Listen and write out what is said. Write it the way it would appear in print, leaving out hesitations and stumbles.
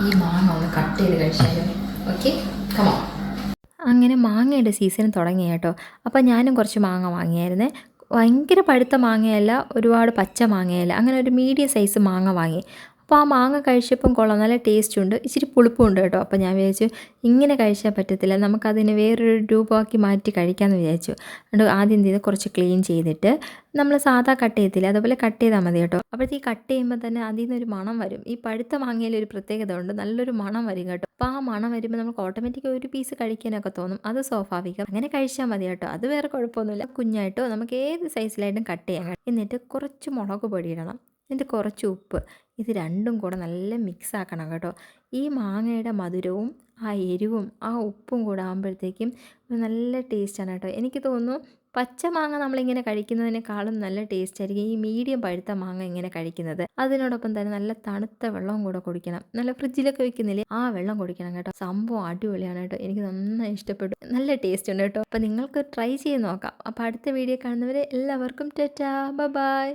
ഈ മാങ്ങ ഒന്ന് കട്ട് ചെയ്ത് കഴിച്ചാലും. Okay, come on. അങ്ങനെ മാങ്ങയുടെ സീസൺ തുടങ്ങി കേട്ടോ. അപ്പോൾ ഞാനും കുറച്ച് മാങ്ങ വാങ്ങിയായിരുന്നേ. ഭയങ്കര പഴുത്ത മാങ്ങയല്ല, ഒരുപാട് പച്ച മാങ്ങയല്ല, അങ്ങനെ ഒരു മീഡിയം സൈസ് മാങ്ങ വാങ്ങി. അപ്പോൾ ആ മാങ്ങ കഴിച്ചപ്പം കൊള്ളാം, നല്ല ടേസ്റ്റുണ്ട്, ഇച്ചിരി പുളിപ്പുണ്ട് കേട്ടോ. അപ്പോൾ ഞാൻ വിചാരിച്ചു ഇങ്ങനെ കഴിച്ചാൽ പറ്റത്തില്ല, നമുക്കതിനെ വേറൊരു രൂപമാക്കി മാറ്റി കഴിക്കാമെന്ന് വിചാരിച്ചു. അതുകൊണ്ട് ആദ്യം എന്ത് ചെയ്ത് കുറച്ച് ക്ലീൻ ചെയ്തിട്ട് നമ്മൾ സാധാ കട്ട് ചെയ്യത്തില്ല, അതുപോലെ കട്ട് ചെയ്താൽ മതി കേട്ടോ. അപ്പോഴത്തേക്ക് കട്ട് ചെയ്യുമ്പോൾ തന്നെ അതിൽ നിന്നൊരു മണം വരും. ഈ പഴുത്ത മാങ്ങയിൽ ഒരു പ്രത്യേകത ഉണ്ട്, നല്ലൊരു മണം വരും കേട്ടോ. അപ്പോൾ ആ മണം വരുമ്പോൾ നമുക്ക് ഓട്ടോമാറ്റിക് ഒരു പീസ് കഴിക്കാനൊക്കെ തോന്നും, അത് സ്വാഭാവികം. അങ്ങനെ കഴിച്ചാൽ മതി കേട്ടോ, അത് വേറെ കുഴപ്പമൊന്നുമില്ല. കുഞ്ഞായിട്ടോ നമുക്ക് ഏത് സൈസിലായിട്ടും കട്ട് ചെയ്യാം. എന്നിട്ട് കുറച്ച് മുളക് പൊടി ഇടണം, എന്നിട്ട് കുറച്ച് ഉപ്പ്, ഇത് രണ്ടും കൂടെ നല്ല മിക്സ് ആക്കണം കേട്ടോ. ഈ മാങ്ങയുടെ മധുരവും ആ എരിവും ആ ഉപ്പും കൂടെ ആകുമ്പോഴത്തേക്കും നല്ല ടേസ്റ്റാണ് കേട്ടോ. എനിക്ക് തോന്നുന്നു പച്ച മാങ്ങ നമ്മളിങ്ങനെ കഴിക്കുന്നതിനേക്കാളും നല്ല ടേസ്റ്റ് ആയിരിക്കും ഈ മീഡിയം പഴുത്ത മാങ്ങ ഇങ്ങനെ കഴിക്കുന്നത്. അതിനോടൊപ്പം തന്നെ നല്ല തണുത്ത വെള്ളവും കൂടെ കുടിക്കണം, നല്ല ഫ്രിഡ്ജിലൊക്കെ വെക്കുന്നില്ലേ ആ വെള്ളം കുടിക്കണം കേട്ടോ. സംഭവം അടിപൊളിയാണ് കേട്ടോ, എനിക്ക് നന്നായി ഇഷ്ടപ്പെട്ടു, നല്ല ടേസ്റ്റ് ഉണ്ട് കേട്ടോ. അപ്പോൾ നിങ്ങൾക്ക് ട്രൈ ചെയ്ത് നോക്കാം. അപ്പോൾ അടുത്ത വീഡിയോ കാണുന്നവരെ എല്ലാവർക്കും ടാറ്റാ, ബൈ ബൈ.